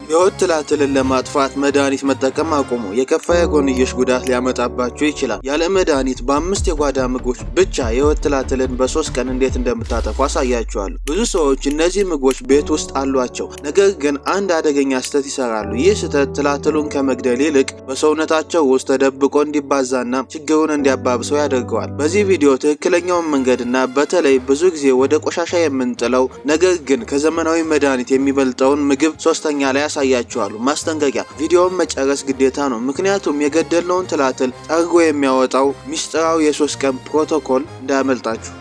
የሆድ ትላትልን ለማጥፋት መድኃኒት መጠቀም አቁሙ። የከፋ የጎንዮሽ ጉዳት ሊያመጣባችሁ ይችላል። ያለ መድኃኒት በ5 የጓዳ ምግቦች ብቻ የሆድ ትላትልን በ3 ቀን እንዴት እንደምታጠፉ አሳያችኋለሁ። ብዙ ሰዎች እነዚህ ምግቦች ቤት ውስጥ አሏቸው፣ ነገር ግን አንድ አደገኛ ስህተት ይሰራሉ። ይህ ስህተት ትላትሉን ከመግደል ይልቅ በሰውነታቸው ውስጥ ተደብቆ እንዲባዛና ችግሩን እንዲያባብሰው ያደርገዋል። በዚህ ቪዲዮ ትክክለኛውን መንገድና በተለይ ብዙ ጊዜ ወደ ቆሻሻ የምንጥለው ነገር ግን ከዘመናዊ መድኃኒት የሚበልጠውን ምግብ ሶስተኛ ላይ ያሳያችኋለሁ። ማስጠንቀቂያ፣ ቪዲዮውን መጨረስ ግዴታ ነው፣ ምክንያቱም የገደልነውን ትላትል ጠርጎ የሚያወጣው ሚስጥራዊ የ3 ቀን ፕሮቶኮል እንዳያመልጣችሁ።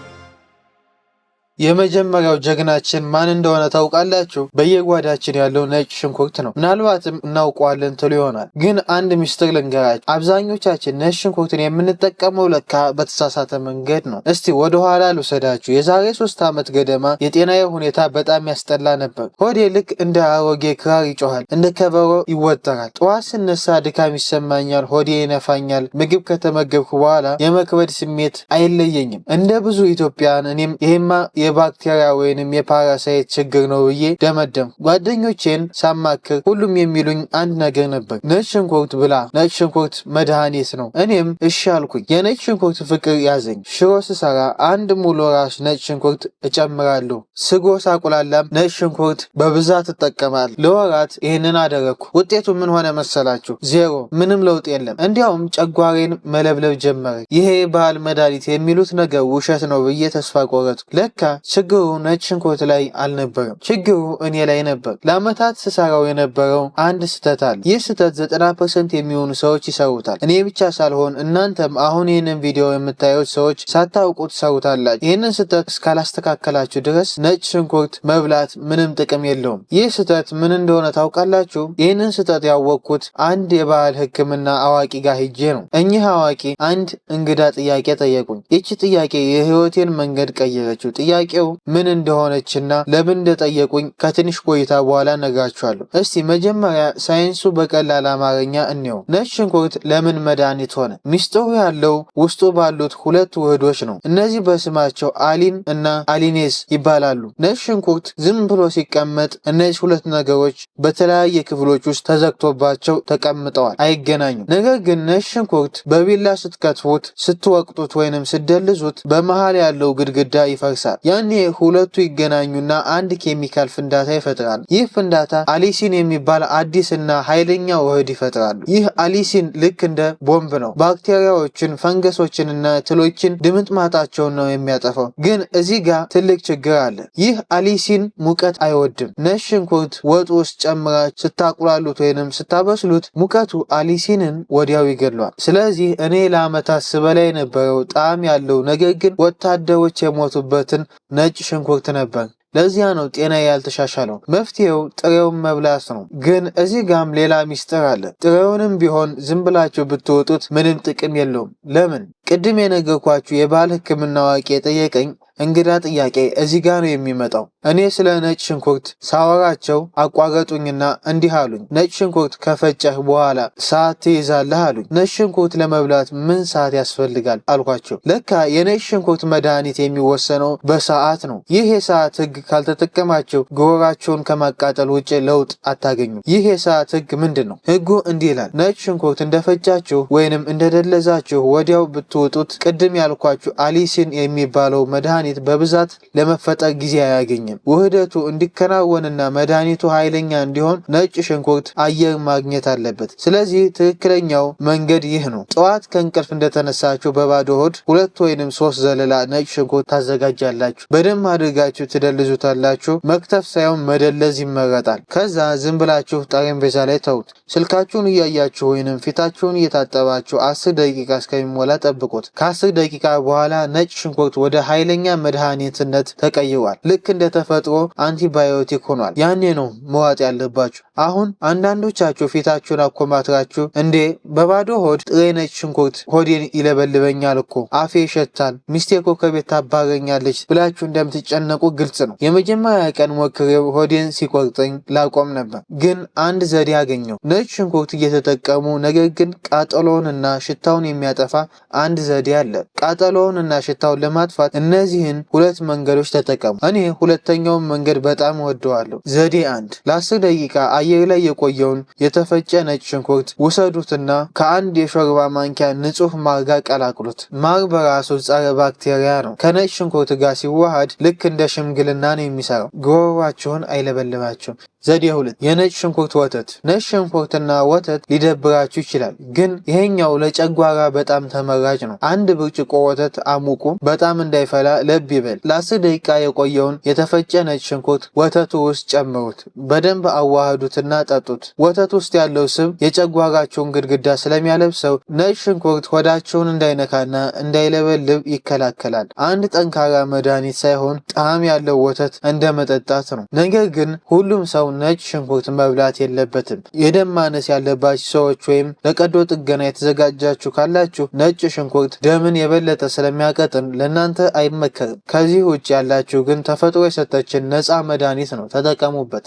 የመጀመሪያው ጀግናችን ማን እንደሆነ ታውቃላችሁ? በየጓዳችን ያለው ነጭ ሽንኩርት ነው። ምናልባትም እናውቀዋለን ትሉ ይሆናል፣ ግን አንድ ሚስጥር ልንገራችሁ። አብዛኞቻችን ነጭ ሽንኩርትን የምንጠቀመው ለካ በተሳሳተ መንገድ ነው። እስቲ ወደ ኋላ ልውሰዳችሁ። የዛሬ 3 ዓመት ገደማ የጤናዬ ሁኔታ በጣም ያስጠላ ነበር። ሆዴ ልክ እንደ አሮጌ ክራር ይጮሃል፣ እንደ ከበሮ ይወጠራል። ጠዋት ስነሳ ድካም ይሰማኛል፣ ሆዴ ይነፋኛል። ምግብ ከተመገብኩ በኋላ የመክበድ ስሜት አይለየኝም። እንደ ብዙ ኢትዮጵያን እኔም ይሄማ የባክቴሪያ ወይንም የፓራሳይት ችግር ነው ብዬ ደመደም። ጓደኞቼን ሳማክር ሁሉም የሚሉኝ አንድ ነገር ነበር፣ ነጭ ሽንኩርት ብላ፣ ነጭ ሽንኩርት መድኃኒት ነው። እኔም እሺ አልኩኝ። የነጭ ሽንኩርት ፍቅር ያዘኝ። ሽሮ ስሰራ አንድ ሙሉ ራስ ነጭ ሽንኩርት እጨምራለሁ። ስጎ ሳቁላላም ነጭ ሽንኩርት በብዛት እጠቀማል። ለወራት ይህንን አደረግኩ። ውጤቱ ምን ሆነ መሰላችሁ? ዜሮ፣ ምንም ለውጥ የለም። እንዲያውም ጨጓሬን መለብለብ ጀመረ። ይሄ የባህል መድኃኒት የሚሉት ነገር ውሸት ነው ብዬ ተስፋ ቆረጥኩ። ለካ ችግሩ ነጭ ሽንኩርት ላይ አልነበረም፣ ችግሩ እኔ ላይ ነበር። ለዓመታት ስሰራው የነበረው አንድ ስህተት አለ። ይህ ስህተት 90% የሚሆኑ ሰዎች ይሰሩታል። እኔ ብቻ ሳልሆን እናንተም አሁን ይህንን ቪዲዮ የምታዩት ሰዎች ሳታውቁ ትሰሩታላችሁ። ይህንን ስህተት እስካላስተካከላችሁ ድረስ ነጭ ሽንኩርት መብላት ምንም ጥቅም የለውም። ይህ ስህተት ምን እንደሆነ ታውቃላችሁ? ይህንን ስህተት ያወቅኩት አንድ የባህል ሕክምና አዋቂ ጋር ሄጄ ነው። እኚህ አዋቂ አንድ እንግዳ ጥያቄ ጠየቁኝ። ይቺ ጥያቄ የህይወቴን መንገድ ቀየረችው። ጥያቄው ምን እንደሆነችና ለምን እንደጠየቁኝ ከትንሽ ቆይታ በኋላ ነግራችኋለሁ። እስቲ መጀመሪያ ሳይንሱ በቀላል አማርኛ እንየው። ነጭ ሽንኩርት ለምን መድኃኒት ሆነ? ሚስጥሩ ያለው ውስጡ ባሉት 2 ውህዶች ነው። እነዚህ በስማቸው አሊን እና አሊኔዝ ይባላሉ። ነጭ ሽንኩርት ዝም ብሎ ሲቀመጥ እነዚህ 2 ነገሮች በተለያየ ክፍሎች ውስጥ ተዘግቶባቸው ተቀምጠዋል፣ አይገናኙም። ነገር ግን ነጭ ሽንኩርት በቢላ ስትከትፉት፣ ስትወቅጡት ወይንም ስትደልዙት በመሃል ያለው ግድግዳ ይፈርሳል። ያኔ ሁለቱ ይገናኙና አንድ ኬሚካል ፍንዳታ ይፈጥራሉ። ይህ ፍንዳታ አሊሲን የሚባል አዲስና ኃይለኛ ውህድ ይፈጥራሉ። ይህ አሊሲን ልክ እንደ ቦምብ ነው። ባክቴሪያዎችን፣ ፈንገሶችንና ትሎችን ድምጥማጣቸውን ነው የሚያጠፋው። ግን እዚህ ጋር ትልቅ ችግር አለ። ይህ አሊሲን ሙቀት አይወድም። ነጭ ሽንኩርት ወጥ ውስጥ ጨምራችሁ ስታቁላሉት ወይንም ስታበስሉት ሙቀቱ አሊሲንን ወዲያው ይገድሏል። ስለዚህ እኔ ለዓመታት ስበላ የነበረው ጣዕም ያለው ነገር ግን ወታደሮች የሞቱበትን ነጭ ሽንኩርት ነበር። ለዚያ ነው ጤና ያልተሻሻለው። መፍትሄው ጥሬውን መብላት ነው። ግን እዚህ ጋም ሌላ ሚስጥር አለ። ጥሬውንም ቢሆን ዝም ብላችሁ ብትወጡት ምንም ጥቅም የለውም። ለምን? ቅድም የነገርኳችሁ የባህል ሕክምና አዋቂ የጠየቀኝ እንግዳ ጥያቄ እዚህ ጋር ነው የሚመጣው። እኔ ስለ ነጭ ሽንኩርት ሳወራቸው አቋረጡኝና እንዲህ አሉኝ፣ ነጭ ሽንኩርት ከፈጨህ በኋላ ሰዓት ትይዛለህ አሉኝ። ነጭ ሽንኩርት ለመብላት ምን ሰዓት ያስፈልጋል አልኳቸው። ለካ የነጭ ሽንኩርት መድኃኒት የሚወሰነው በሰዓት ነው። ይህ የሰዓት ህግ ካልተጠቀማቸው ጉሮሯቸውን ከማቃጠል ውጭ ለውጥ አታገኙም። ይህ የሰዓት ህግ ምንድን ነው? ህጉ እንዲህ ይላል፣ ነጭ ሽንኩርት እንደፈጫችሁ ወይንም እንደደለዛችሁ ወዲያው ብትወጡት ቅድም ያልኳችሁ አሊሲን የሚባለው መድኃኒት በብዛት ለመፈጠር ጊዜ አያገኝም። ውህደቱ እንዲከናወንና መድኃኒቱ ኃይለኛ እንዲሆን ነጭ ሽንኩርት አየር ማግኘት አለበት። ስለዚህ ትክክለኛው መንገድ ይህ ነው። ጠዋት ከእንቅልፍ እንደተነሳችሁ በባዶ ሆድ 2 ወይንም 3 ዘለላ ነጭ ሽንኩርት ታዘጋጃላችሁ። በደንብ አድርጋችሁ ትደልዙታላችሁ። መክተፍ ሳይሆን መደለዝ ይመረጣል። ከዛ ዝም ብላችሁ ጠረጴዛ ላይ ተውት። ስልካችሁን እያያችሁ ወይንም ፊታችሁን እየታጠባችሁ 10 ደቂቃ እስከሚሞላ ጠብቁት። ከ10 ደቂቃ በኋላ ነጭ ሽንኩርት ወደ ኃይለኛ መድኃኒትነት ተቀይሯል። ልክ እንደ ተፈጥሮ አንቲባዮቲክ ሆኗል። ያኔ ነው መዋጥ ያለባችሁ። አሁን አንዳንዶቻችሁ ፊታችሁን አኮማትራችሁ እንዴ በባዶ ሆድ ጥሬ ነጭ ሽንኩርት ሆዴን ይለበልበኛል እኮ፣ አፌ ይሸታል፣ ሚስቴ እኮ ከቤት ታባረኛለች ብላችሁ እንደምትጨነቁ ግልጽ ነው። የመጀመሪያ ቀን ሞክሬው ሆዴን ሲቆርጠኝ ላቆም ነበር። ግን አንድ ዘዴ አገኘው። ነጭ ሽንኩርት እየተጠቀሙ ነገር ግን ቃጠሎውንና ሽታውን የሚያጠፋ አንድ ዘዴ አለ። ቃጠሎውንና ሽታውን ለማጥፋት እነዚህን እነዚህን ሁለት መንገዶች ተጠቀሙ። እኔ ሁለተኛውን መንገድ በጣም ወደዋለሁ። ዘዴ 1 ለ10 ደቂቃ አየር ላይ የቆየውን የተፈጨ ነጭ ሽንኩርት ውሰዱትና ከአንድ የሾርባ ማንኪያ ንጹህ ማር ጋር ቀላቅሉት። ማር በራሱ ጸረ ባክቴሪያ ነው። ከነጭ ሽንኩርት ጋር ሲዋሃድ ልክ እንደ ሽምግልና ነው የሚሰራው። ጉሮሯችሁን አይለበልባችሁም። ዘዴ 2 የነጭ ሽንኩርት ወተት። ነጭ ሽንኩርትና ወተት ሊደብራችሁ ይችላል፣ ግን ይሄኛው ለጨጓራ በጣም ተመራጭ ነው። አንድ ብርጭቆ ወተት አሙቁ፣ በጣም እንዳይፈላ ለብ ይበል። ለ10 ደቂቃ የቆየውን የተፈጨ ነጭ ሽንኩርት ወተቱ ውስጥ ጨምሩት። በደንብ አዋህዱትና ጠጡት። ወተት ውስጥ ያለው ስብ የጨጓራችሁን ግድግዳ ስለሚያለብሰው ነጭ ሽንኩርት ሆዳችሁን እንዳይነካና እንዳይለበልብ ይከላከላል። አንድ ጠንካራ መድኃኒት ሳይሆን ጣዕም ያለው ወተት እንደ መጠጣት ነው። ነገር ግን ሁሉም ሰው ነጭ ሽንኩርት መብላት የለበትም። የደም ማነስ ያለባችሁ ሰዎች ወይም ለቀዶ ጥገና የተዘጋጃችሁ ካላችሁ ነጭ ሽንኩርት ደምን የበለጠ ስለሚያቀጥን ለእናንተ አይመከርም። ከዚህ ውጭ ያላችሁ ግን ተፈጥሮ የሰጠችን ነፃ መድኃኒት ነው፣ ተጠቀሙበት።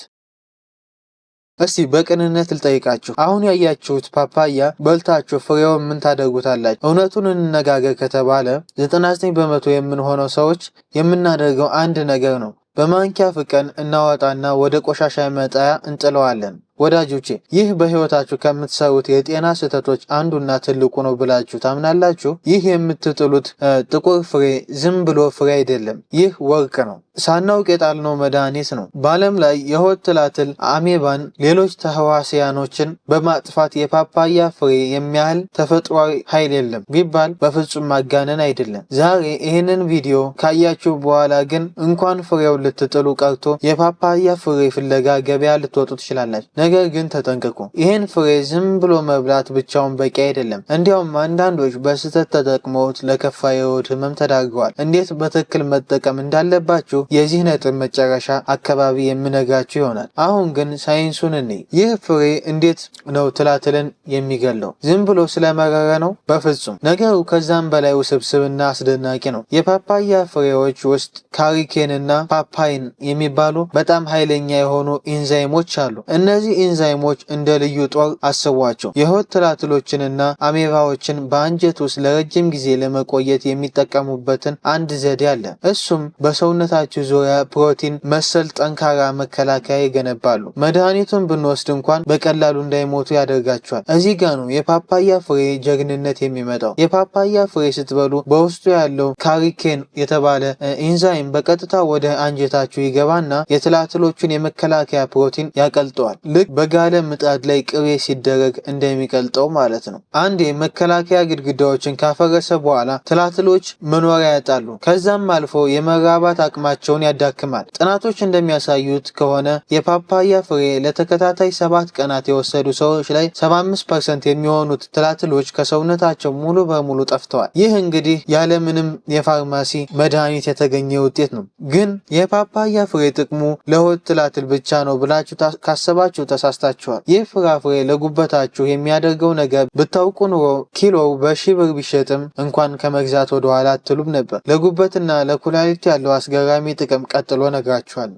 እስቲ በቅንነት ልጠይቃችሁ፣ አሁን ያያችሁት ፓፓያ በልታችሁ ፍሬውን ምን ታደርጉታላችሁ? እውነቱን እንነጋገር ከተባለ 99 በመቶ የምንሆነው ሰዎች የምናደርገው አንድ ነገር ነው። በማንኪያ ፍቀን እናወጣና ወደ ቆሻሻ መጣያ እንጥለዋለን። ወዳጆቼ ይህ በህይወታችሁ ከምትሰሩት የጤና ስህተቶች አንዱና ትልቁ ነው ብላችሁ ታምናላችሁ? ይህ የምትጥሉት ጥቁር ፍሬ ዝም ብሎ ፍሬ አይደለም። ይህ ወርቅ ነው። ሳናውቅ የጣልነው መድኃኒት ነው። በዓለም ላይ የሆድ ትላትል፣ አሜባን፣ ሌሎች ተህዋሲያኖችን በማጥፋት የፓፓያ ፍሬ የሚያህል ተፈጥሯዊ ኃይል የለም ቢባል በፍጹም ማጋነን አይደለም። ዛሬ ይህንን ቪዲዮ ካያችሁ በኋላ ግን እንኳን ፍሬውን ልትጥሉ ቀርቶ የፓፓያ ፍሬ ፍለጋ ገበያ ልትወጡ ትችላላችሁ። ነገር ግን ተጠንቀቁ። ይህን ፍሬ ዝም ብሎ መብላት ብቻውን በቂ አይደለም። እንዲያውም አንዳንዶች በስህተት ተጠቅመውት ለከፋ የሆድ ህመም ተዳርገዋል። እንዴት በትክክል መጠቀም እንዳለባችሁ የዚህ ነጥብ መጨረሻ አካባቢ የምነግራችሁ ይሆናል። አሁን ግን ሳይንሱን እንይ። ይህ ፍሬ እንዴት ነው ትላትልን የሚገለው? ዝም ብሎ ስለመረረ ነው? በፍጹም። ነገሩ ከዛም በላይ ውስብስብና አስደናቂ ነው። የፓፓያ ፍሬዎች ውስጥ ካሪኬንና ፓፓይን የሚባሉ በጣም ኃይለኛ የሆኑ ኢንዛይሞች አሉ። እነዚህ ኢንዛይሞች እንደ ልዩ ጦር አስቧቸው። የሆድ ትላትሎችንና አሜባዎችን በአንጀት ውስጥ ለረጅም ጊዜ ለመቆየት የሚጠቀሙበትን አንድ ዘዴ አለ። እሱም በሰውነታችሁ ዙሪያ ፕሮቲን መሰል ጠንካራ መከላከያ ይገነባሉ። መድኃኒቱን ብንወስድ እንኳን በቀላሉ እንዳይሞቱ ያደርጋቸዋል። እዚህ ጋ ነው የፓፓያ ፍሬ ጀግንነት የሚመጣው። የፓፓያ ፍሬ ስትበሉ በውስጡ ያለው ካሪኬን የተባለ ኢንዛይም በቀጥታ ወደ አንጀታችሁ ይገባና የትላትሎቹን የመከላከያ ፕሮቲን ያቀልጠዋል። ልክ በጋለ ምጣድ ላይ ቅቤ ሲደረግ እንደሚቀልጠው ማለት ነው። አንዴ መከላከያ ግድግዳዎችን ካፈረሰ በኋላ ትላትሎች መኖሪያ ያጣሉ። ከዛም አልፎ የመራባት አቅማቸውን ያዳክማል። ጥናቶች እንደሚያሳዩት ከሆነ የፓፓያ ፍሬ ለተከታታይ 7 ቀናት የወሰዱ ሰዎች ላይ 75% የሚሆኑት ትላትሎች ከሰውነታቸው ሙሉ በሙሉ ጠፍተዋል። ይህ እንግዲህ ያለምንም የፋርማሲ መድኃኒት የተገኘ ውጤት ነው። ግን የፓፓያ ፍሬ ጥቅሙ ለሆድ ትላትል ብቻ ነው ብላችሁ ካሰባችሁ ተሳስታችኋል። ይህ ፍራፍሬ ለጉበታችሁ የሚያደርገው ነገር ብታውቁ ኑሮ ኪሎው በ1000 ብር ቢሸጥም እንኳን ከመግዛት ወደኋላ አትሉም ነበር። ለጉበትና ለኩላሊት ያለው አስገራሚ ጥቅም ቀጥሎ ነግራችኋል።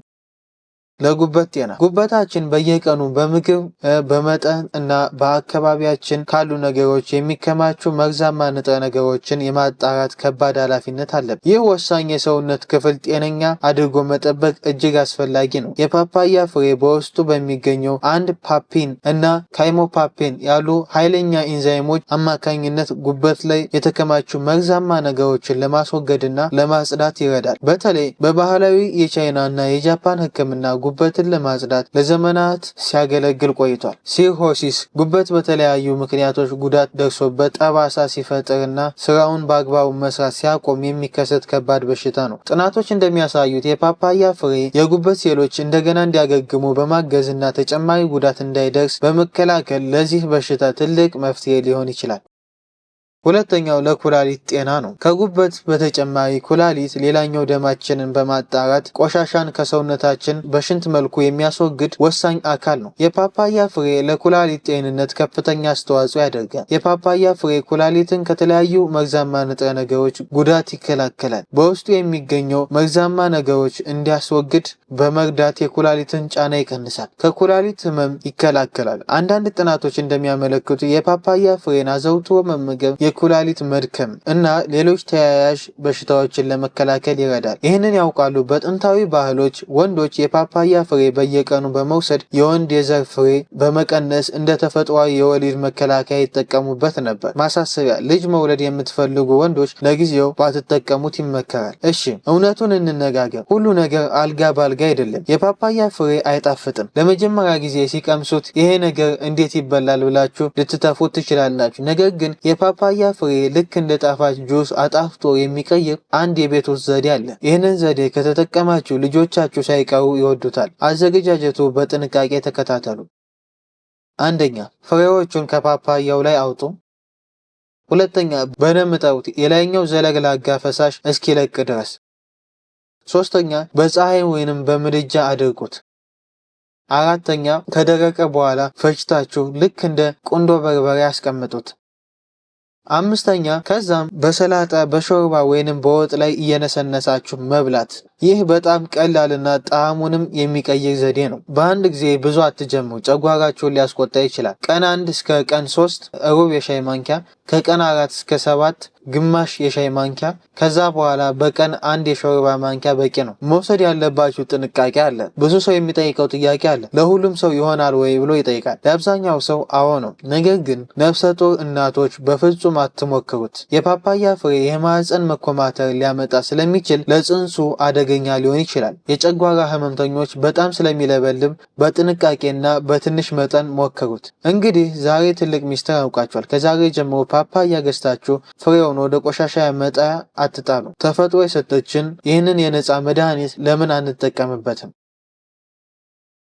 ለጉበት ጤና ጉበታችን በየቀኑ በምግብ በመጠን እና በአካባቢያችን ካሉ ነገሮች የሚከማቹ መርዛማ ንጥረ ነገሮችን የማጣራት ከባድ ኃላፊነት አለበት። ይህ ወሳኝ የሰውነት ክፍል ጤነኛ አድርጎ መጠበቅ እጅግ አስፈላጊ ነው። የፓፓያ ፍሬ በውስጡ በሚገኘው አንድ ፓፒን እና ካይሞፓፔን ያሉ ኃይለኛ ኢንዛይሞች አማካኝነት ጉበት ላይ የተከማቹ መርዛማ ነገሮችን ለማስወገድና ለማጽዳት ይረዳል። በተለይ በባህላዊ የቻይና እና የጃፓን ሕክምና ጉበትን ለማጽዳት ለዘመናት ሲያገለግል ቆይቷል። ሲርሆሲስ ጉበት በተለያዩ ምክንያቶች ጉዳት ደርሶበት ጠባሳ ሲፈጥርና ስራውን በአግባቡ መስራት ሲያቆም የሚከሰት ከባድ በሽታ ነው። ጥናቶች እንደሚያሳዩት የፓፓያ ፍሬ የጉበት ሴሎች እንደገና እንዲያገግሙ በማገዝና ተጨማሪ ጉዳት እንዳይደርስ በመከላከል ለዚህ በሽታ ትልቅ መፍትሄ ሊሆን ይችላል። ሁለተኛው ለኩላሊት ጤና ነው። ከጉበት በተጨማሪ ኩላሊት ሌላኛው ደማችንን በማጣራት ቆሻሻን ከሰውነታችን በሽንት መልኩ የሚያስወግድ ወሳኝ አካል ነው። የፓፓያ ፍሬ ለኩላሊት ጤንነት ከፍተኛ አስተዋጽኦ ያደርጋል። የፓፓያ ፍሬ ኩላሊትን ከተለያዩ መርዛማ ንጥረ ነገሮች ጉዳት ይከላከላል። በውስጡ የሚገኘው መርዛማ ነገሮች እንዲያስወግድ በመርዳት የኩላሊትን ጫና ይቀንሳል፣ ከኩላሊት ህመም ይከላከላል። አንዳንድ ጥናቶች እንደሚያመለክቱ የፓፓያ ፍሬን አዘውትሮ መመገብ የኩላሊት መድከም እና ሌሎች ተያያዥ በሽታዎችን ለመከላከል ይረዳል። ይህንን ያውቃሉ? በጥንታዊ ባህሎች ወንዶች የፓፓያ ፍሬ በየቀኑ በመውሰድ የወንድ የዘር ፍሬ በመቀነስ እንደ ተፈጥሯዊ የወሊድ መከላከያ ይጠቀሙበት ነበር። ማሳሰቢያ፣ ልጅ መውለድ የምትፈልጉ ወንዶች ለጊዜው ባትጠቀሙት ይመከራል። እሺ እውነቱን እንነጋገር፣ ሁሉ ነገር አልጋ ባልጋ አይደለም። የፓፓያ ፍሬ አይጣፍጥም። ለመጀመሪያ ጊዜ ሲቀምሱት ይሄ ነገር እንዴት ይበላል ብላችሁ ልትተፉት ትችላላችሁ። ነገር ግን የፓፓያ ፍሬ ልክ እንደ ጣፋጭ ጁስ አጣፍጦ የሚቀይር አንድ የቤት ውስጥ ዘዴ አለ። ይህንን ዘዴ ከተጠቀማችሁ ልጆቻችሁ ሳይቀሩ ይወዱታል። አዘገጃጀቱ በጥንቃቄ ተከታተሉ። አንደኛ፣ ፍሬዎቹን ከፓፓያው ላይ አውጡ። ሁለተኛ፣ በደንብ ጠቡት፣ የላይኛው ዘለግላጋ ፈሳሽ እስኪለቅ ድረስ። ሶስተኛ፣ በፀሐይ ወይንም በምድጃ አድርጉት። አራተኛ፣ ከደረቀ በኋላ ፈጭታችሁ ልክ እንደ ቁንዶ በርበሬ አስቀምጡት። አምስተኛ፣ ከዛም በሰላጣ በሾርባ ወይንም በወጥ ላይ እየነሰነሳችሁ መብላት። ይህ በጣም ቀላልና ጣዕሙንም የሚቀይር ዘዴ ነው። በአንድ ጊዜ ብዙ አትጀምሩ፣ ጨጓራችሁን ሊያስቆጣ ይችላል። ቀን 1 እስከ ቀን 3 ሩብ የሻይ ማንኪያ፣ ከቀን 4 እስከ 7 ግማሽ የሻይ ማንኪያ፣ ከዛ በኋላ በቀን 1 የሾርባ ማንኪያ በቂ ነው። መውሰድ ያለባችሁ ጥንቃቄ አለ። ብዙ ሰው የሚጠይቀው ጥያቄ አለ። ለሁሉም ሰው ይሆናል ወይ ብሎ ይጠይቃል። ለአብዛኛው ሰው አዎ ነው። ነገር ግን ነፍሰ ጡር እናቶች በፍጹም አትሞክሩት። የፓፓያ ፍሬ የማህፀን መኮማተር ሊያመጣ ስለሚችል ለጽንሱ አደገኛ ሊሆን ይችላል። የጨጓራ ህመምተኞች በጣም ስለሚለበልብ በጥንቃቄና በትንሽ መጠን ሞክሩት። እንግዲህ ዛሬ ትልቅ ሚስጥር ያውቃችኋል። ከዛሬ ጀምሮ ፓፓያ ገዝታችሁ ፍሬውን ወደ ቆሻሻ መጣያ አትጣሉ። ተፈጥሮ የሰጠችን ይህንን የነፃ መድኃኒት ለምን አንጠቀምበትም?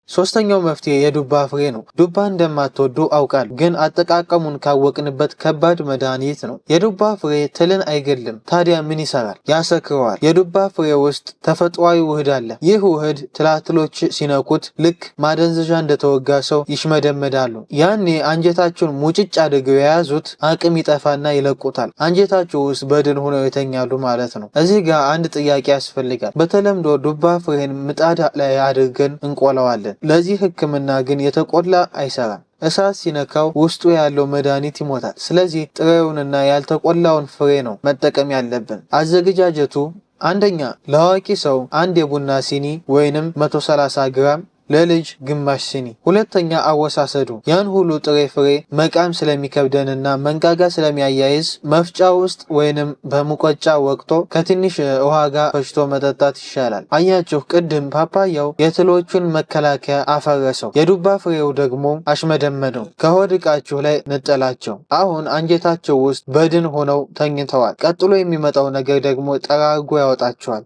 ሶስተኛው መፍትሄ የዱባ ፍሬ ነው። ዱባ እንደማትወዱ አውቃለሁ፣ ግን አጠቃቀሙን ካወቅንበት ከባድ መድኃኒት ነው። የዱባ ፍሬ ትልን አይገልም። ታዲያ ምን ይሰራል? ያሰክረዋል። የዱባ ፍሬ ውስጥ ተፈጥሯዊ ውህድ አለ። ይህ ውህድ ትላትሎች ሲነኩት ልክ ማደንዘዣ እንደተወጋ ሰው ይሽመደመዳሉ። ያኔ አንጀታችሁን ሙጭጭ አድርገው የያዙት አቅም ይጠፋና ይለቁታል። አንጀታችሁ ውስጥ በድን ሆነው ይተኛሉ ማለት ነው። እዚህ ጋር አንድ ጥያቄ ያስፈልጋል። በተለምዶ ዱባ ፍሬን ምጣድ ላይ አድርገን እንቆለዋለን። ለዚህ ሕክምና ግን የተቆላ አይሰራም። እሳት ሲነካው ውስጡ ያለው መድኃኒት ይሞታል። ስለዚህ ጥሬውንና ያልተቆላውን ፍሬ ነው መጠቀም ያለብን። አዘገጃጀቱ አንደኛ፣ ለአዋቂ ሰው 1 የቡና ሲኒ ወይንም 130 ግራም፣ ለልጅ ግማሽ ሲኒ። ሁለተኛ፣ አወሳሰዱ ያን ሁሉ ጥሬ ፍሬ መቃም ስለሚከብደንና መንጋጋ ስለሚያያይዝ መፍጫ ውስጥ ወይንም በሙቀጫ ወቅቶ ከትንሽ ውሃ ጋር ፈጭቶ መጠጣት ይሻላል። አያችሁ፣ ቅድም ፓፓያው የትሎቹን መከላከያ አፈረሰው፣ የዱባ ፍሬው ደግሞ አሽመደመደው፣ ከሆድ ዕቃችሁ ላይ ነጠላቸው። አሁን አንጀታቸው ውስጥ በድን ሆነው ተኝተዋል። ቀጥሎ የሚመጣው ነገር ደግሞ ጠራርጎ ያወጣቸዋል።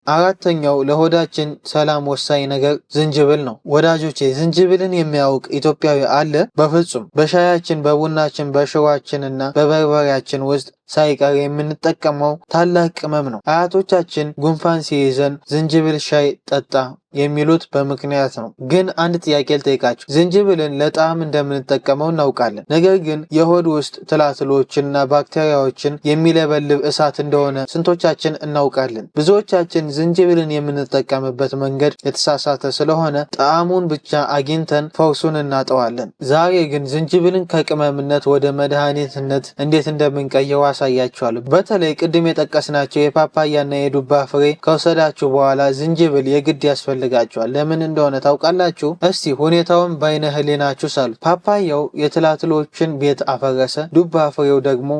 አራተኛው ለሆዳችን ሰላም ወሳኝ ነገር ዝንጅብል ነው። ወዳጆቼ፣ ዝንጅብልን የሚያውቅ ኢትዮጵያዊ አለ? በፍጹም። በሻያችን፣ በቡናችን፣ በሽሯችን እና በበርበሬያችን ውስጥ ሳይቀር የምንጠቀመው ታላቅ ቅመም ነው። አያቶቻችን ጉንፋን ሲይዘን ዝንጅብል ሻይ ጠጣ የሚሉት በምክንያት ነው። ግን አንድ ጥያቄ ልጠይቃችሁ። ዝንጅብልን ለጣዕም እንደምንጠቀመው እናውቃለን። ነገር ግን የሆድ ውስጥ ትላትሎችንና ባክቴሪያዎችን የሚለበልብ እሳት እንደሆነ ስንቶቻችን እናውቃለን? ብዙዎቻችን ዝንጅብልን የምንጠቀምበት መንገድ የተሳሳተ ስለሆነ ጣዕሙን ብቻ አግኝተን ፈውሱን እናጠዋለን። ዛሬ ግን ዝንጅብልን ከቅመምነት ወደ መድኃኒትነት እንዴት እንደምንቀየው አሳያችኋለሁ። በተለይ ቅድም የጠቀስናቸው የፓፓያና የዱባ ፍሬ ከወሰዳችሁ በኋላ ዝንጅብል የግድ ያስፈልጋችኋል። ለምን እንደሆነ ታውቃላችሁ? እስቲ ሁኔታውን በአይነ ህሊናችሁ ሳሉት። ፓፓያው የትላትሎችን ቤት አፈረሰ፣ ዱባ ፍሬው ደግሞ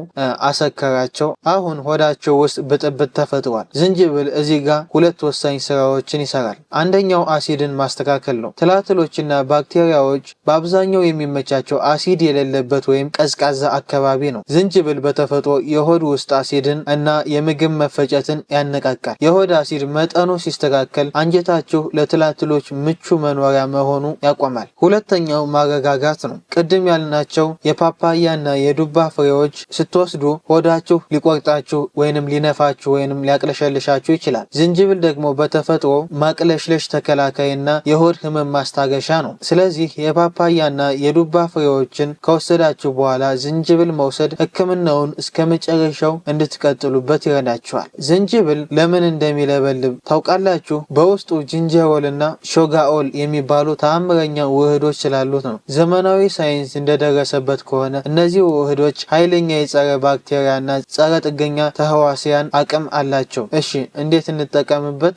አሰከራቸው። አሁን ሆዳቸው ውስጥ ብጥብጥ ተፈጥሯል። ዝንጅብል እዚህ ጋር 2 ወሳኝ ስራዎችን ይሰራል። አንደኛው አሲድን ማስተካከል ነው። ትላትሎችና ባክቴሪያዎች በአብዛኛው የሚመቻቸው አሲድ የሌለበት ወይም ቀዝቃዛ አካባቢ ነው። ዝንጅብል በተፈጥሮ የሆድ ውስጥ አሲድን እና የምግብ መፈጨትን ያነቃቃል። የሆድ አሲድ መጠኑ ሲስተካከል አንጀታችሁ ለትላትሎች ምቹ መኖሪያ መሆኑ ያቆማል። ሁለተኛው ማረጋጋት ነው። ቅድም ያልናቸው የፓፓያና የዱባ ፍሬዎች ስትወስዱ ሆዳችሁ ሊቆርጣችሁ ወይንም ሊነፋችሁ ወይንም ሊያቅለሸልሻችሁ ይችላል። ዝንጅብል ደግሞ በተፈጥሮ ማቅለሽለሽ ተከላካይና የሆድ ህመም ማስታገሻ ነው። ስለዚህ የፓፓያና የዱባ ፍሬዎችን ከወሰዳችሁ በኋላ ዝንጅብል መውሰድ ሕክምናውን እስከ መጨረሻው እንድትቀጥሉበት ይረዳችኋል። ዝንጅብል ለምን እንደሚለበልብ ታውቃላችሁ? በውስጡ ጂንጀሮልና ሾጋኦል የሚባሉ ተአምረኛ ውህዶች ስላሉት ነው። ዘመናዊ ሳይንስ እንደደረሰበት ከሆነ እነዚህ ውህዶች ኃይለኛ የጸረ ባክቴሪያና ጸረ ጥገኛ ተህዋሲያን አቅም አላቸው። እሺ እንዴት እንጠቀምበት?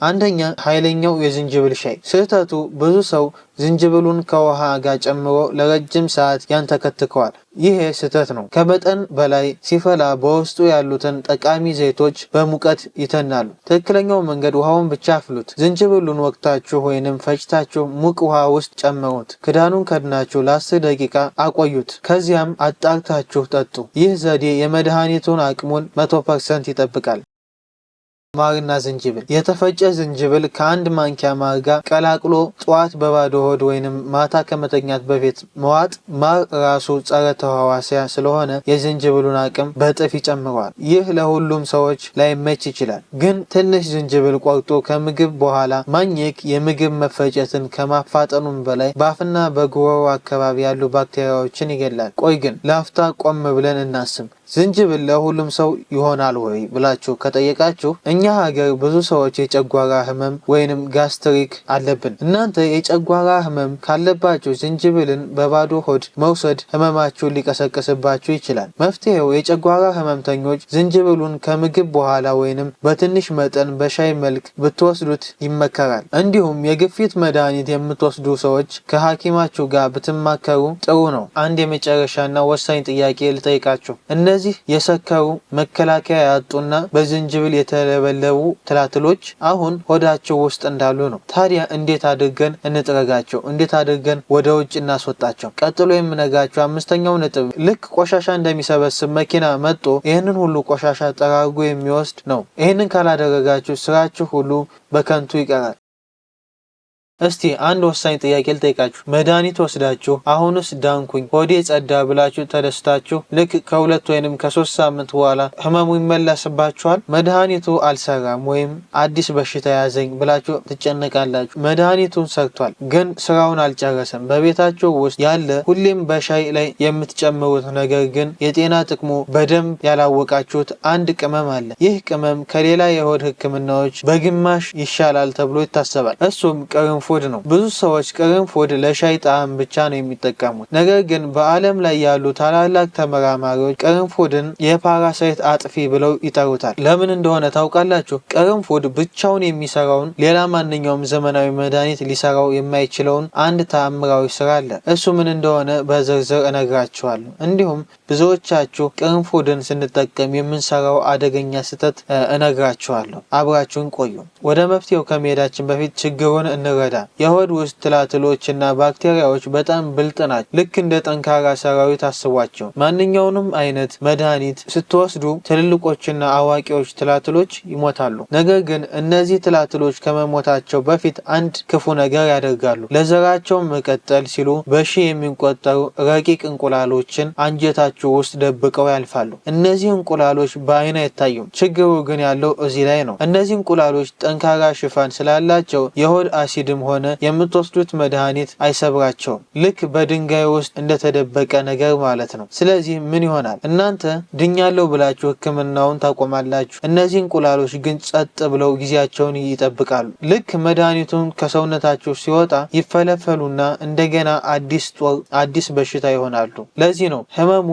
አንደኛ፣ ኃይለኛው የዝንጅብል ሻይ። ስህተቱ ብዙ ሰው ዝንጅብሉን ከውሃ ጋር ጨምሮ ለረጅም ሰዓት ያንተከትከዋል። ይሄ ስህተት ነው። ከመጠን በላይ ሲፈላ በውስጡ ያሉትን ጠቃሚ ዘይቶች በሙቀት ይተናሉ። ትክክለኛው መንገድ ውሃውን ብቻ አፍሉት። ዝንጅብሉን ወቅታችሁ ወይንም ፈጭታችሁ ሙቅ ውሃ ውስጥ ጨምሩት። ክዳኑን ከድናችሁ ለ10 ደቂቃ አቆዩት። ከዚያም አጣርታችሁ ጠጡ። ይህ ዘዴ የመድኃኒቱን አቅሙን 100% ይጠብቃል። ማርና ዝንጅብል። የተፈጨ ዝንጅብል ከአንድ ማንኪያ ማር ጋር ቀላቅሎ ጠዋት በባዶ ሆድ ወይንም ማታ ከመተኛት በፊት መዋጥ። ማር ራሱ ጸረ ተህዋሲያ ስለሆነ የዝንጅብሉን አቅም በእጥፍ ይጨምረዋል። ይህ ለሁሉም ሰዎች ላይመች ይችላል፣ ግን ትንሽ ዝንጅብል ቆርጦ ከምግብ በኋላ ማኘክ የምግብ መፈጨትን ከማፋጠኑም በላይ በአፍና በጉሮሮ አካባቢ ያሉ ባክቴሪያዎችን ይገላል። ቆይ ግን ለአፍታ ቆም ብለን እናስብ። ዝንጅብል ለሁሉም ሰው ይሆናል ወይ ብላችሁ ከጠየቃችሁ እኛ ሀገር ብዙ ሰዎች የጨጓራ ህመም ወይንም ጋስትሪክ አለብን። እናንተ የጨጓራ ህመም ካለባችሁ ዝንጅብልን በባዶ ሆድ መውሰድ ህመማችሁን ሊቀሰቅስባችሁ ይችላል። መፍትሄው የጨጓራ ህመምተኞች ዝንጅብሉን ከምግብ በኋላ ወይንም በትንሽ መጠን በሻይ መልክ ብትወስዱት ይመከራል። እንዲሁም የግፊት መድኃኒት የምትወስዱ ሰዎች ከሐኪማችሁ ጋር ብትማከሩ ጥሩ ነው። አንድ የመጨረሻና ወሳኝ ጥያቄ ልጠይቃችሁ። እነዚህ የሰከሩ መከላከያ ያጡና በዝንጅብል የተለበለቡ ትላትሎች አሁን ሆዳቸው ውስጥ እንዳሉ ነው። ታዲያ እንዴት አድርገን እንጥረጋቸው? እንዴት አድርገን ወደ ውጭ እናስወጣቸው? ቀጥሎ የምነግራችሁ 5ኛው ነጥብ ልክ ቆሻሻ እንደሚሰበስብ መኪና መጥቶ ይህንን ሁሉ ቆሻሻ ጠራርጎ የሚወስድ ነው። ይህንን ካላደረጋችሁ ስራችሁ ሁሉ በከንቱ ይቀራል። እስቲ አንድ ወሳኝ ጥያቄ ልጠይቃችሁ። መድኃኒት ወስዳችሁ አሁንስ ዳንኩኝ ሆዴ ጸዳ ብላችሁ ተደስታችሁ ልክ ከ2 ወይንም ከ3 ሳምንት በኋላ ህመሙ ይመለስባችኋል። መድኃኒቱ አልሰራም ወይም አዲስ በሽታ ያዘኝ ብላችሁ ትጨነቃላችሁ። መድኃኒቱን ሰርቷል፣ ግን ስራውን አልጨረሰም። በቤታችሁ ውስጥ ያለ ሁሌም በሻይ ላይ የምትጨምሩት ነገር ግን የጤና ጥቅሙ በደንብ ያላወቃችሁት አንድ ቅመም አለ። ይህ ቅመም ከሌላ የሆድ ህክምናዎች በግማሽ ይሻላል ተብሎ ይታሰባል። እሱም ቅርንፉድ ነው። ብዙ ሰዎች ቅርንፉድ ለሻይ ጣዕም ብቻ ነው የሚጠቀሙት። ነገር ግን በዓለም ላይ ያሉ ታላላቅ ተመራማሪዎች ቅርንፉድን የፓራሳይት አጥፊ ብለው ይጠሩታል። ለምን እንደሆነ ታውቃላችሁ? ቅርንፉድ ብቻውን የሚሰራውን ሌላ ማንኛውም ዘመናዊ መድኃኒት ሊሰራው የማይችለውን አንድ ተአምራዊ ስራ አለ። እሱ ምን እንደሆነ በዝርዝር እነግራችኋለሁ። እንዲሁም ብዙዎቻችሁ ቅርንፉድን ስንጠቀም የምንሰራው አደገኛ ስህተት እነግራችኋለሁ። አብራችሁን ቆዩ። ወደ መፍትሄው ከመሄዳችን በፊት ችግሩን እንረዳ። የሆድ ውስጥ ትላትሎችና ባክቴሪያዎች በጣም ብልጥ ናቸው። ልክ እንደ ጠንካራ ሰራዊት አስቧቸው። ማንኛውንም አይነት መድኃኒት ስትወስዱ ትልልቆችና አዋቂዎች ትላትሎች ይሞታሉ። ነገር ግን እነዚህ ትላትሎች ከመሞታቸው በፊት አንድ ክፉ ነገር ያደርጋሉ። ለዘራቸው መቀጠል ሲሉ በሺህ የሚቆጠሩ ረቂቅ እንቁላሎችን አንጀታችሁ ውስጥ ደብቀው ያልፋሉ። እነዚህ እንቁላሎች በአይን አይታዩም። ችግሩ ግን ያለው እዚህ ላይ ነው። እነዚህ እንቁላሎች ጠንካራ ሽፋን ስላላቸው የሆድ አሲድም ሆነ የምትወስዱት መድኃኒት አይሰብራቸውም። ልክ በድንጋይ ውስጥ እንደተደበቀ ነገር ማለት ነው። ስለዚህ ምን ይሆናል? እናንተ ድኛለሁ ብላችሁ ህክምናውን ታቆማላችሁ። እነዚህ እንቁላሎች ግን ጸጥ ብለው ጊዜያቸውን ይጠብቃሉ። ልክ መድኃኒቱን ከሰውነታችሁ ሲወጣ ይፈለፈሉና እንደገና አዲስ ጦር፣ አዲስ በሽታ ይሆናሉ። ለዚህ ነው ህመሙ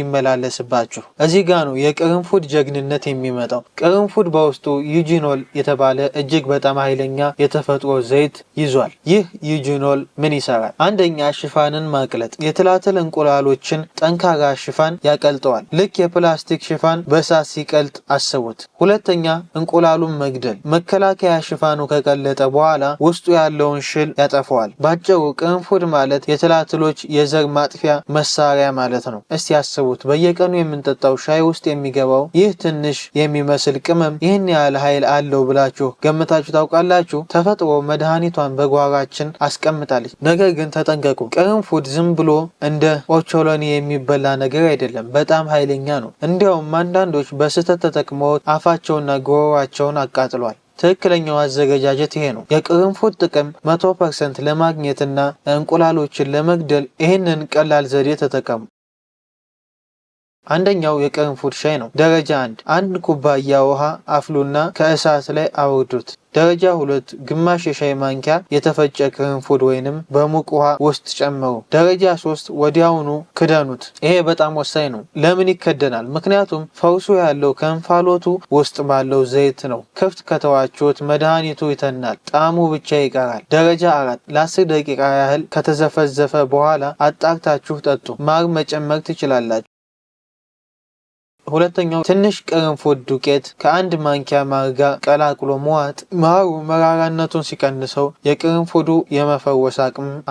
የሚመላለስባችሁ። እዚህ ጋር ነው የቅርንፉድ ጀግንነት የሚመጣው። ቅርንፉድ በውስጡ ዩጂኖል የተባለ እጅግ በጣም ኃይለኛ የተፈጥሮ ዘይት ይዟል። ይህ ዩጂኖል ምን ይሰራል? አንደኛ ሽፋንን ማቅለጥ፣ የትላትል እንቁላሎችን ጠንካራ ሽፋን ያቀልጠዋል። ልክ የፕላስቲክ ሽፋን በእሳት ሲቀልጥ አስቡት። ሁለተኛ እንቁላሉን መግደል፣ መከላከያ ሽፋኑ ከቀለጠ በኋላ ውስጡ ያለውን ሽል ያጠፈዋል። ባጭሩ ቅርንፉድ ማለት የትላትሎች የዘር ማጥፊያ መሳሪያ ማለት ነው። እስቲ ያስቡት፣ በየቀኑ የምንጠጣው ሻይ ውስጥ የሚገባው ይህ ትንሽ የሚመስል ቅመም ይህን ያህል ኃይል አለው ብላችሁ ገምታችሁ ታውቃላችሁ? ተፈጥሮ መድኃኒቷን በጓሯችን አስቀምጣለች። ነገር ግን ተጠንቀቁ፣ ቅርንፉድ ዝም ብሎ እንደ ኦቾሎኒ የሚበላ ነገር አይደለም። በጣም ኃይለኛ ነው። እንዲያውም አንዳንዶች በስህተት ተጠቅመው አፋቸውና ጉሮሯቸውን አቃጥሏል። ትክክለኛው አዘገጃጀት ይሄ ነው። የቅርንፉድ ጥቅም 100% ለማግኘትና እንቁላሎችን ለመግደል ይህንን ቀላል ዘዴ ተጠቀሙ። አንደኛው የቅርንፉድ ሻይ ነው። ደረጃ 1 ኩባያ ውሃ አፍሉና ከእሳት ላይ አውርዱት። ደረጃ 2 ግማሽ የሻይ ማንኪያ የተፈጨ ቅርንፉድ ወይንም በሙቅ ውሃ ውስጥ ጨምሩ። ደረጃ 3 ወዲያውኑ ክደኑት። ይሄ በጣም ወሳኝ ነው። ለምን ይከደናል? ምክንያቱም ፈውሱ ያለው ከእንፋሎቱ ውስጥ ባለው ዘይት ነው። ክፍት ከተዋችሁት መድኃኒቱ ይተናል፣ ጣዕሙ ብቻ ይቀራል። ደረጃ 4 ለ10 ደቂቃ ያህል ከተዘፈዘፈ በኋላ አጣርታችሁ ጠጡ። ማር መጨመር ትችላላችሁ። ሁለተኛው ትንሽ ቅርንፉድ ዱቄት ከ1 ማንኪያ ማር ጋር ቀላቅሎ መዋጥ። ማሩ መራራነቱን ሲቀንሰው የቅርንፉዱ የመፈወስ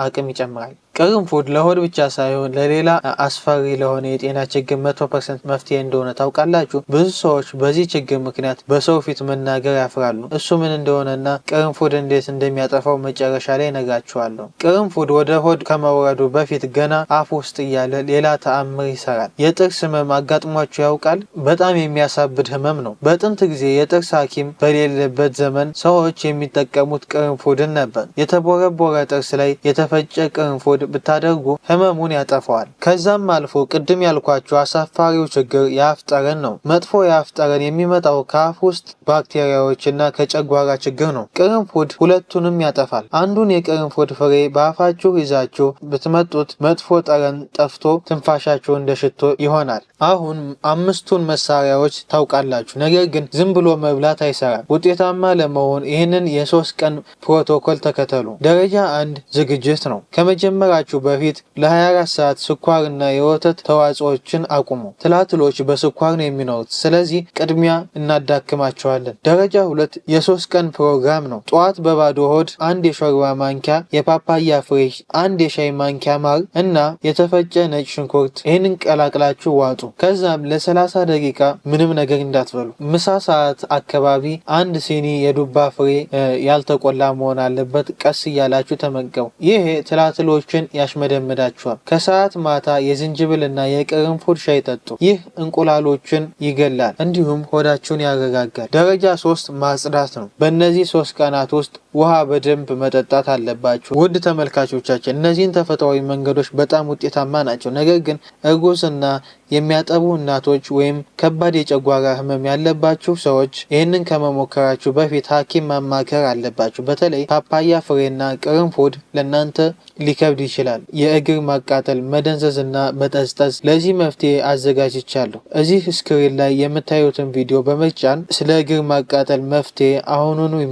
አቅም ይጨምራል። ቅርንፉድ ለሆድ ብቻ ሳይሆን ለሌላ አስፈሪ ለሆነ የጤና ችግር 100% መፍትሄ እንደሆነ ታውቃላችሁ። ብዙ ሰዎች በዚህ ችግር ምክንያት በሰው ፊት መናገር ያፍራሉ። እሱ ምን እንደሆነና ቅርንፉድ እንዴት እንደሚያጠፋው መጨረሻ ላይ ነግራችኋለሁ። ቅርንፉድ ወደ ሆድ ከመውረዱ በፊት ገና አፍ ውስጥ እያለ ሌላ ተአምር ይሰራል። የጥርስ ህመም አጋጥሟችሁ ያውቃል? በጣም የሚያሳብድ ህመም ነው። በጥንት ጊዜ የጥርስ ሐኪም በሌለበት ዘመን ሰዎች የሚጠቀሙት ቅርንፉድን ነበር። የተቦረቦረ ጥርስ ላይ የተፈጨ ቅርንፉድ ብታደርጉ ህመሙን ያጠፋዋል። ከዛም አልፎ ቅድም ያልኳችሁ አሳፋሪው ችግር የአፍ ጠረን ነው። መጥፎ የአፍ ጠረን የሚመጣው ከአፍ ውስጥ ባክቴሪያዎችና ከጨጓራ ችግር ነው። ቅርንፉድ ሁለቱንም ያጠፋል። አንዱን የቅርንፉድ ፍሬ በአፋችሁ ይዛችሁ ብትመጡት መጥፎ ጠረን ጠፍቶ ትንፋሻችሁ እንደ ሽቶ ይሆናል። አሁን 5ቱን መሳሪያዎች ታውቃላችሁ። ነገር ግን ዝም ብሎ መብላት አይሰራም። ውጤታማ ለመሆን ይህንን የ3 ቀን ፕሮቶኮል ተከተሉ። ደረጃ 1 ዝግጅት ነው። ከመጀመሪያችሁ በፊት ለ24 ሰዓት ስኳርና የወተት ተዋጽኦችን አቁሙ። ትላትሎች በስኳር ነው የሚኖሩት፣ ስለዚህ ቅድሚያ እናዳክማቸዋለን። ደረጃ 2 የ3 ቀን ፕሮግራም ነው። ጠዋት በባዶ ሆድ 1 የሾርባ ማንኪያ የፓፓያ ፍሬ፣ 1 የሻይ ማንኪያ ማር እና የተፈጨ ነጭ ሽንኩርት፣ ይህንን ቀላቅላችሁ ዋጡ። ከዛም ለ30 ደቂቃ ምንም ነገር እንዳትበሉ። ምሳ ሰዓት አካባቢ 1 ሲኒ የዱባ ፍሬ ያልተቆላ መሆን አለበት፣ ቀስ እያላችሁ ተመገቡ። ይሄ ትላትሎችን ያሽመደምዳችኋል። ከሰዓት ማታ የዝንጅብል እና የቅርንፉድ ሻይ ጠጡ። ይህ እንቁላሎችን ይገላል፣ እንዲሁም ሆዳችሁን ያረጋጋል። ደረጃ 3 ማጽዳት ነው። በእነዚህ 3 ቀናት ውስጥ ውሃ በደንብ መጠጣት አለባችሁ። ውድ ተመልካቾቻችን እነዚህን ተፈጥሯዊ መንገዶች በጣም ውጤታማ ናቸው። ነገር ግን እርጉዝና የሚያጠቡ እናቶች ወይም ከባድ የጨጓራ ህመም ያለባችሁ ሰዎች ይህንን ከመሞከራችሁ በፊት ሐኪም ማማከር አለባችሁ። በተለይ ፓፓያ ፍሬና ቅርንፉድ ለእናንተ ሊከብድ ይችላል። የእግር ማቃጠል፣ መደንዘዝ እና መጠዝጠዝ ለዚህ መፍትሄ አዘጋጅቻለሁ። እዚህ ስክሪን ላይ የምታዩትን ቪዲዮ በመጫን ስለ እግር ማቃጠል መፍትሄ አሁኑኑ